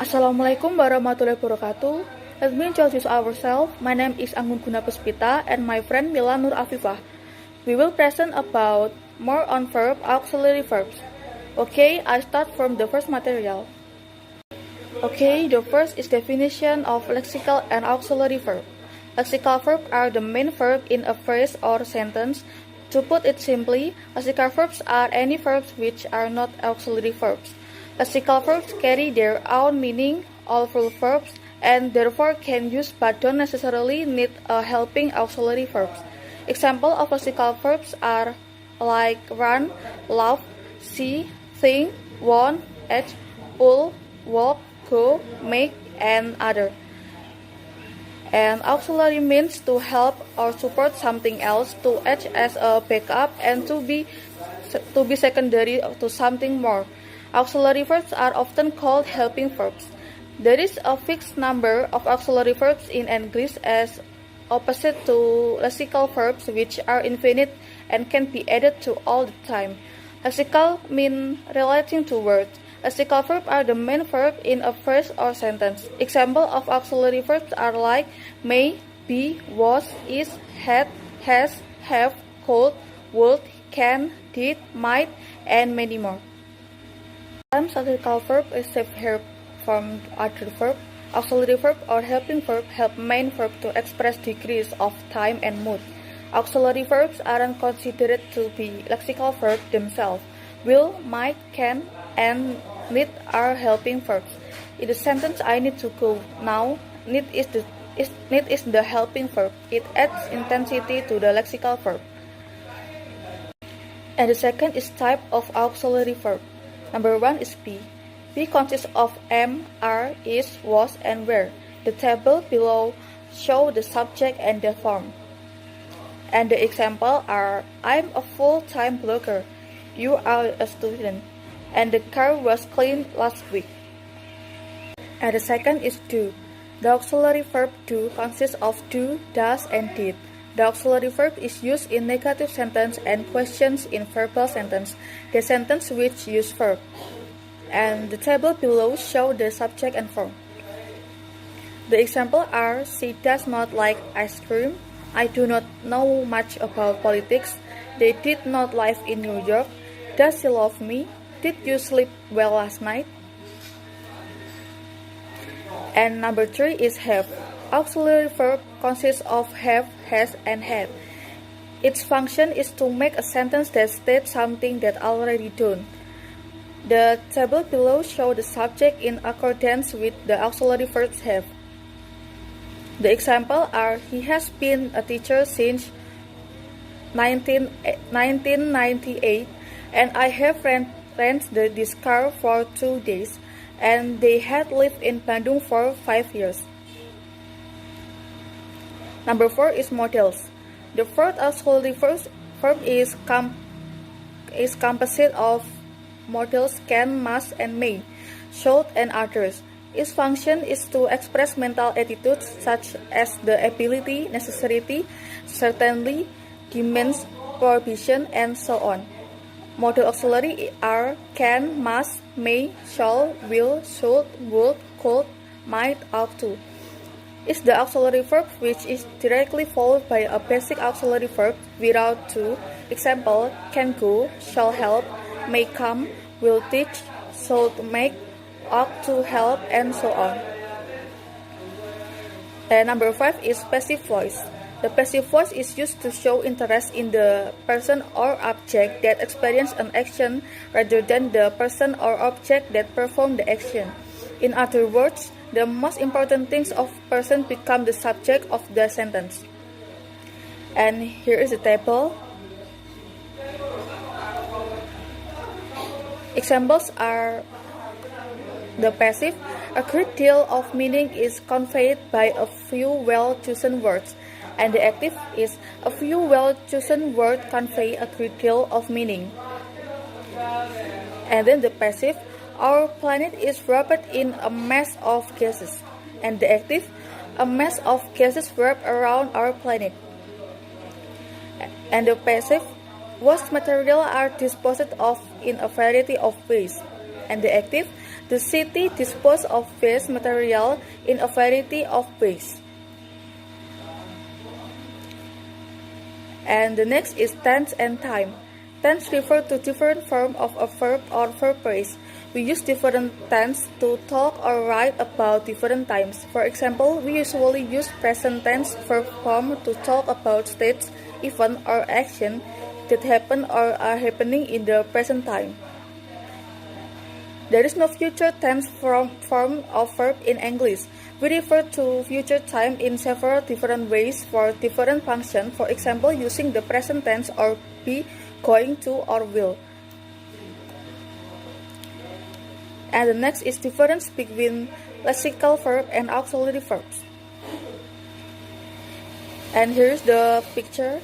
Assalamualaikum warahmatullahi wabarakatuh. Let me introduce ourselves. My name is Anggun and my friend Mila Nur Afifah. We will present about more on verb, auxiliary verbs. Okay, I start from the first material. Okay, the first is definition of lexical and auxiliary verb. Lexical verbs are the main verb in a phrase or sentence. To put it simply, lexical verbs are any verbs which are not auxiliary verbs. Lexical verbs carry their own meaning, all full verbs, and therefore can use but don't necessarily need a helping auxiliary verbs. Examples of lexical verbs are like run, laugh, see, think, want, act, pull, walk, go, make, and other. And auxiliary means to help or support something else, to act as a backup, and to be secondary to something more. Auxiliary verbs are often called helping verbs. There is a fixed number of auxiliary verbs in English as opposite to lexical verbs, which are infinite and can be added to all the time. Lexical mean relating to words. Lexical verbs are the main verb in a phrase or sentence. Examples of auxiliary verbs are like may, be, was, is, had, has, have, could, would, can, did, might, and many more. Sometimes lexical verb is verb from other verb. Auxiliary verb or helping verb help main verb to express degrees of time and mood. Auxiliary verbs aren't considered to be lexical verbs themselves. Will, might, can, and need are helping verbs. In the sentence I need to go now, need is the helping verb. It adds intensity to the lexical verb. And the second is type of auxiliary verb. Number 1 is be. Be consists of am, are, is, was, and were. The table below show the subject and the form. And the example are I'm a full-time blogger. You are a student. And the car was cleaned last week. And the second is do. The auxiliary verb do consists of do, does, and did. The auxiliary verb is used in negative sentence and questions in verbal sentence, the sentence which use verb. And the table below show the subject and form. The example are she does not like ice cream. I do not know much about politics. They did not live in New York. Does she love me? Did you sleep well last night? And number 3 is have. Auxiliary verb consists of have, has, and had. Its function is to make a sentence that states something that already done. The table below shows the subject in accordance with the auxiliary verbs have. The example are he has been a teacher since 1998 and I have rented this car for 2 days and they had lived in Bandung for 5 years. Number 4 is models. The fourth auxiliary verb is composite of models can, must, and may, should, and others. Its function is to express mental attitudes such as the ability, necessity, certainly, demands, prohibition, and so on. Modal auxiliary are can, must, may, shall, will, should, would, could, might, ought to. Is the auxiliary verb which is directly followed by a basic auxiliary verb without to. Example, can go, shall help, may come, will teach, should make, ought to help, and so on. And number 5 is passive voice. The passive voice is used to show interest in the person or object that experience an action rather than the person or object that perform the action. In other words, the most important things of person become the subject of the sentence. And here is the table. Examples are the passive. A great deal of meaning is conveyed by a few well-chosen words. And the active is a few well-chosen words convey a great deal of meaning. And then the passive. Our planet is wrapped in a mass of gases. And the active, a mass of gases wrap around our planet. And the passive, waste material are disposed of in a variety of ways. And the active, The city disposed of waste material in a variety of ways. And the next is tense and time. Tense refer to different form of a verb or verb phrase. We use different tense to talk or write about different times. For example, we usually use present tense verb form to talk about states, event, or action that happen or are happening in the present time. There is no future tense form of verb in English. We refer to future time in several different ways for different functions, for example, using the present tense or be, going to, or will. And the next is difference between lexical verb and auxiliary verbs. And here's the picture.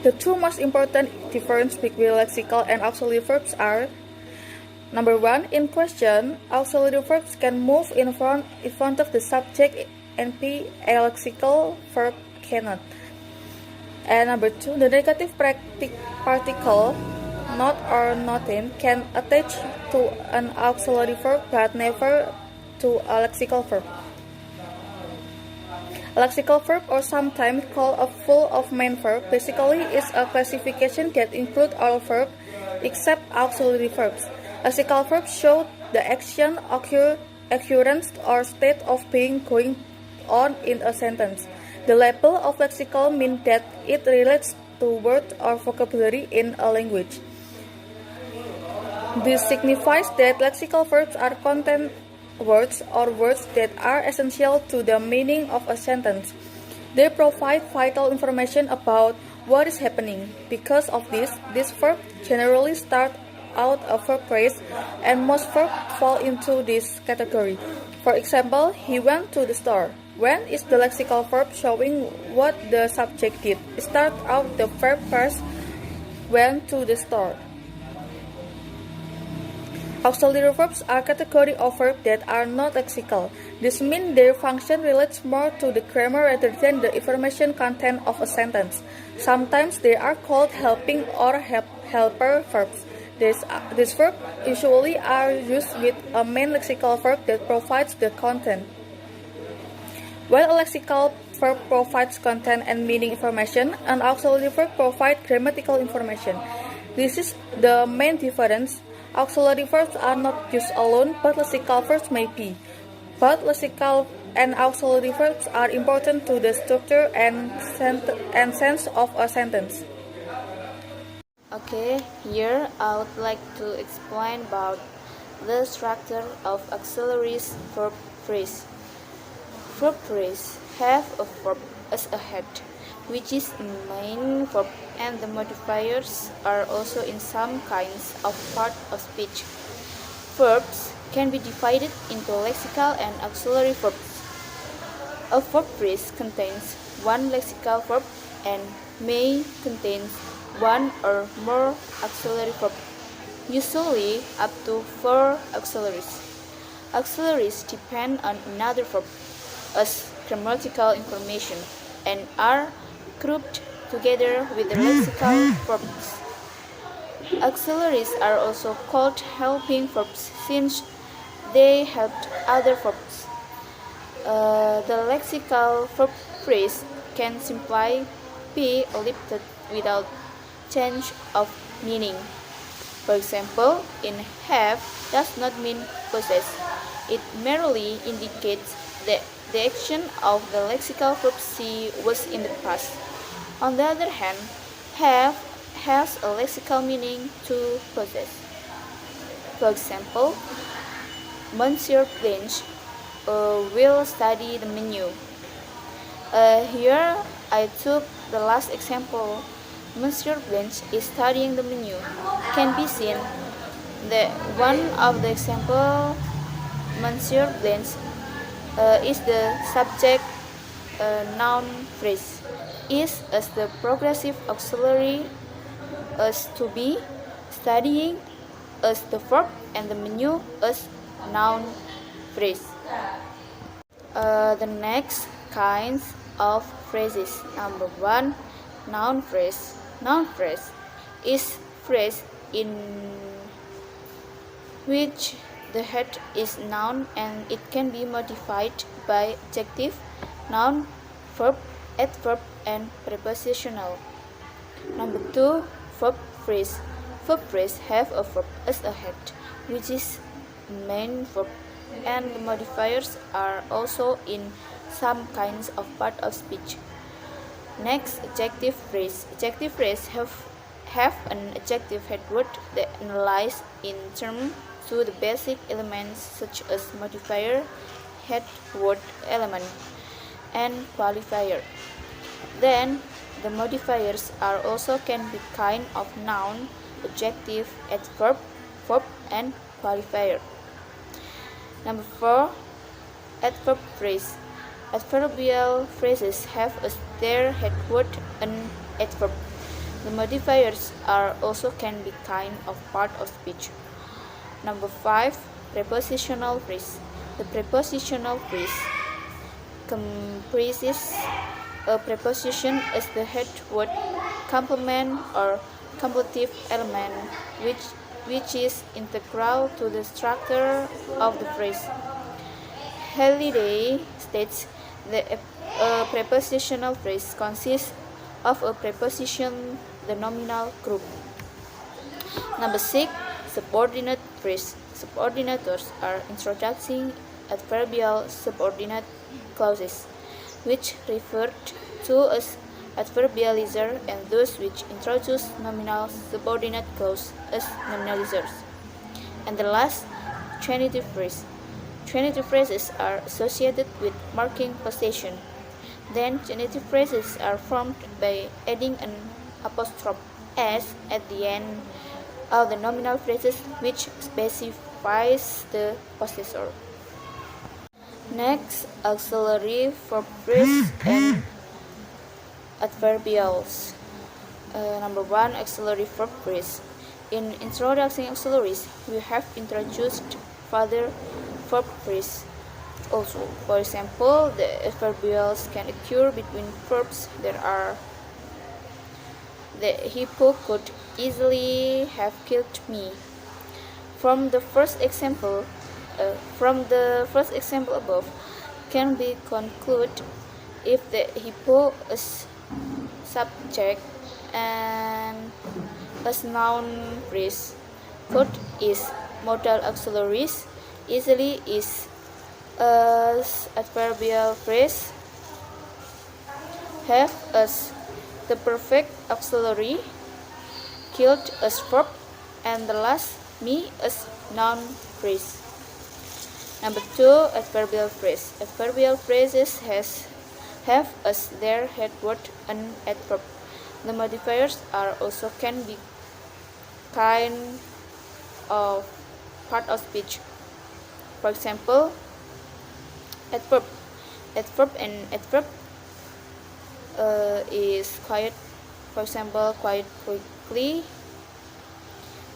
The two most important differences between lexical and auxiliary verbs are: number one, in question, auxiliary verbs can move in front of the subject and be a lexical verb cannot. And number two, the negative particle not or nothing can attach to an auxiliary verb but never to a lexical verb. A lexical verb, or sometimes called a full of main verb, basically is a classification that includes all verbs except auxiliary verbs. Lexical verbs show the action, occurrence, or state of being going on in a sentence. The label of lexical means that it relates to words or vocabulary in a language. This signifies that lexical verbs are content words or words that are essential to the meaning of a sentence. They provide vital information about what is happening. Because of this verb generally start out a verb phrase, and most verbs fall into this category. For example, he went to the store. When is the lexical verb showing what the subject did. Start out the verb first, went to the store. Auxiliary verbs are category of verbs that are not lexical. This means their function relates more to the grammar rather than the information content of a sentence. Sometimes they are called helping or helper verbs. These verbs usually are used with a main lexical verb that provides the content. While a lexical verb provides content and meaning information, an auxiliary verb provides grammatical information. This is the main difference. Auxiliary verbs are not used alone, but lexical verbs may be. Both lexical and auxiliary verbs are important to the structure and sense of a sentence. Okay, here I would like to explain about the structure of auxiliary verb phrase. Verb phrase have a verb as a head, which is the main verb, and the modifiers are also in some kinds of part of speech. Verbs can be divided into lexical and auxiliary verbs. A verb phrase contains one lexical verb and may contain one or more auxiliary verbs, usually up to 4 auxiliaries. Auxiliaries depend on another verb as grammatical information and are grouped together with the lexical verbs. Auxiliaries are also called helping verbs since they help other verbs. The lexical verb phrase can simply be lifted without change of meaning. For example, in have does not mean possess. It merely indicates that the action of the lexical verb see was in the past. On the other hand, have has a lexical meaning to possess. For example, Monsieur Blanche will study the menu. Here I took the last example. Monsieur Blanche is studying the menu. Can be seen that one of the example, Monsieur Blanche is the subject noun phrase, is as the progressive auxiliary, as to be, studying as the verb, and the menu as noun phrase. The next kinds of phrases. Number 1, noun phrase. Noun phrase is phrase in which the head is noun and it can be modified by adjective, noun, verb, adverb, and prepositional. Number 2, verb phrase. Verb phrase have a verb as a head, which is main verb, and the modifiers are also in some kinds of part of speech. Next, adjective phrase. Adjective phrase have an adjective head word that analyze in terms to the basic elements such as modifier, head word element, and qualifier. Then, the modifiers are also can be kind of noun, adjective, adverb, verb, and qualifier. Number 4, adverb phrase. Adverbial phrases have as their head word an adverb. The modifiers are also can be kind of part of speech. Number 5, prepositional phrase. The prepositional phrase comprises a preposition as the head word, complement or completive element, which is integral to the structure of the phrase. Halliday states that a prepositional phrase consists of a preposition, the nominal group. Number 6, subordinate phrase. Subordinators are introducing adverbial subordinate clauses, which referred to as adverbializer, and those which introduce nominal subordinate clause as nominalizers. And the last, genitive phrase. Genitive phrases are associated with marking possession. Then genitive phrases are formed by adding an apostrophe s at the end of the nominal phrases, which specifies the possessor. Next, auxiliary verb phrase and adverbials. Number 1, auxiliary verb phrase. In introducing auxiliaries, we have introduced further verb phrase. Also, for example, the adverbials can occur between verbs that are the hippo could easily have killed me. From the first example above, can be concluded if the hippo is subject and as noun phrase, could is modal auxiliaries, easily is as adverbial phrase, have as the perfect auxiliary, killed as verb, and the last me as noun phrase. Number 2, adverbial phrase. Adverbial phrases have as their head word an adverb. The modifiers are also can be kind of part of speech. For example, adverb and adverb is quiet. For example, quiet quickly.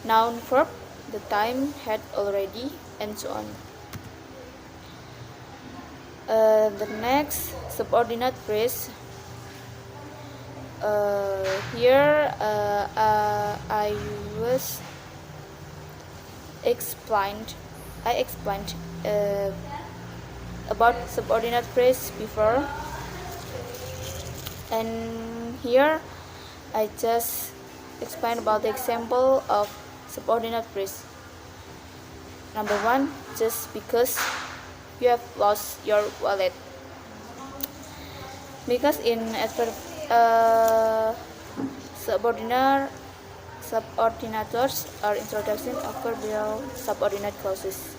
Noun verb, the time had already, and so on. The next, subordinate phrase. Here I explained about subordinate phrase before, and here I just explain about the example of subordinate phrase. Number 1, just because you have lost your wallet. Because in subordinators are introducing adverbial subordinate clauses,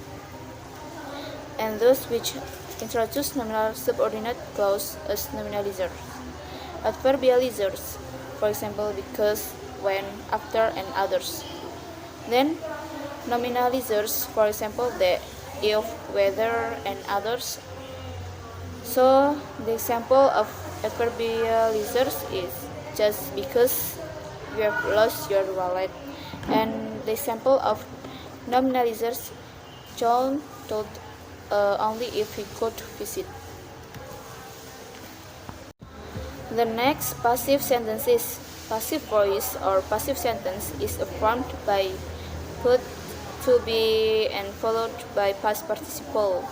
and those which introduce nominal subordinate clause as nominalizers. Adverbializers, for example, because, when, after, and others. Then nominalizers, for example, the, if, whether, and others. So the example of adverbializers is just because you have lost your wallet, and the example of nominalizers, John told only if he could visit. The next, passive sentences. Passive voice or passive sentence is formed by put to be and followed by past participle.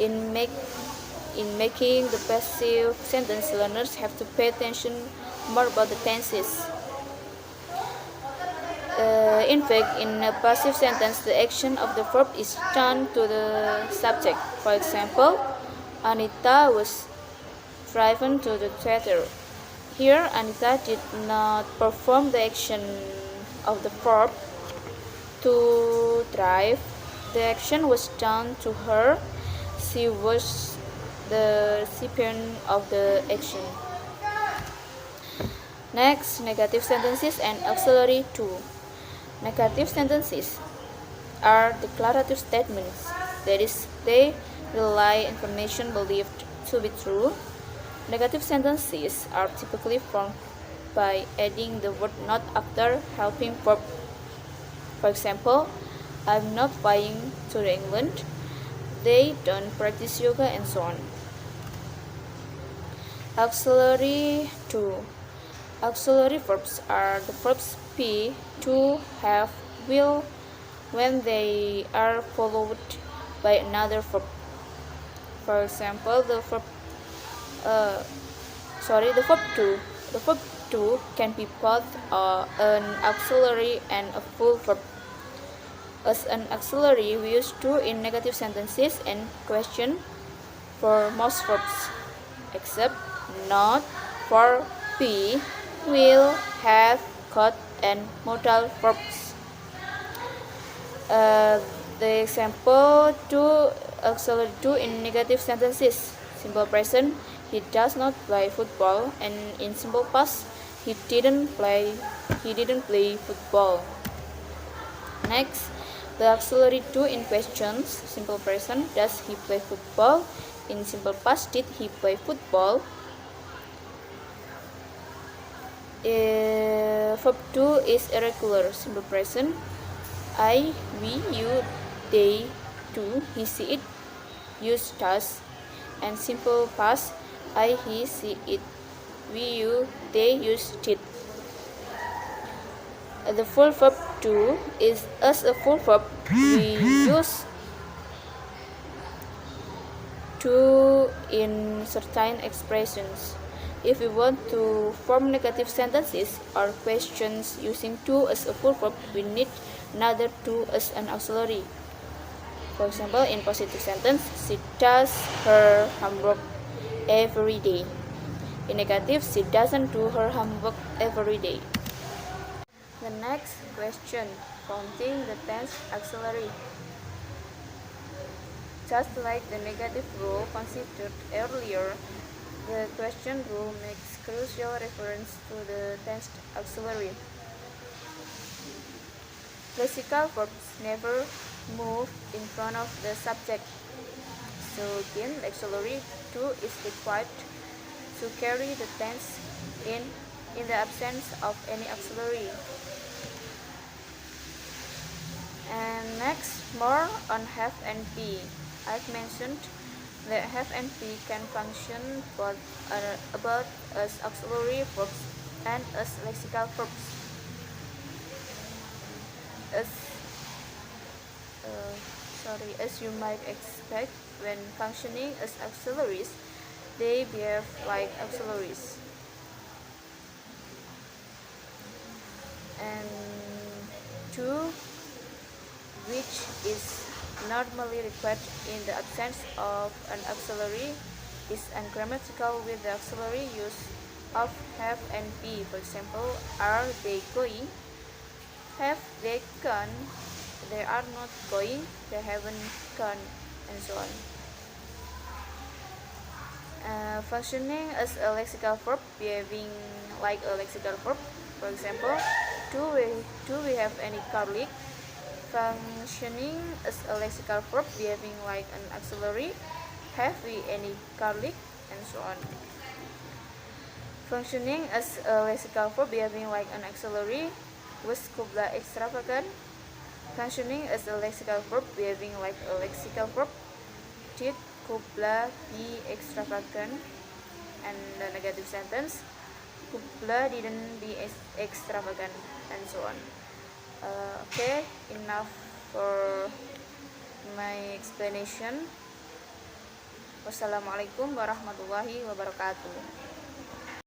In making the passive sentence, learners have to pay attention more about the tenses. In fact, in a passive sentence, the action of the verb is done to the subject. For example, Anita was driven to the theater. Here, Anita did not perform the action of the verb to drive. The action was done to her. She was the recipient of the action. Next, negative sentences and auxiliary to. Negative sentences are declarative statements, that is, they rely on information believed to be true. Negative sentences are typically formed by adding the word not after helping verb. For example, I'm not flying to England, they don't practice yoga, and so on. Auxiliary to. Auxiliary verbs are the verbs be, to, have, will, when they are followed by another verb. For example, the verb to. The verb to can be both an auxiliary and a full verb. As an auxiliary, we use to in negative sentences and question for most verbs, except not for be, will, have, could, and modal verbs. The example to auxiliary to in negative sentences. Simple present, he does not play football, and in simple past, he didn't play football. Next, the auxiliary to in questions. Simple present, does he play football? In simple past, did he play football? Verb to is irregular. Simple present, I, we, you, they, do, he, she, it, use does. And simple past, I, he, she, it, we, you, they, use did. The full verb to is as a full verb we use to in certain expressions. If we want to form negative sentences or questions using to as a full verb, we need another to as an auxiliary. For example, in positive sentence, she does her homework every day. In negative, she doesn't do her homework every day. The next question, counting the tense auxiliary. Just like the negative rule considered earlier, the question rule makes crucial reference to the tense auxiliary. Lexical verbs never move in front of the subject. So again, auxiliary to is required to carry the tense in the absence of any auxiliary. And next, more on have and be. I've mentioned that have and be can function both as auxiliary verbs and as lexical verbs. As you might expect, when functioning as auxiliaries, they behave like auxiliaries. And to, which is normally required in the absence of an auxiliary, is ungrammatical with the auxiliary use of have and be. For example, are they going? Have they gone? They are not going. They haven't gone, and so on. Functioning as a lexical verb, behaving like a lexical verb. For example, do we have any colleague? Functioning as a lexical verb, behaving like an auxiliary. Have we any colleague? And so on. Functioning as a lexical verb, behaving like an auxiliary. Was Kubla extravagant? Functioning as a lexical verb, behaving like a lexical verb. Did Kubla be extravagant? And the negative sentence, Kubla didn't be extravagant, and so on. Okay, enough for my explanation. Wassalamualaikum warahmatullahi wabarakatuh.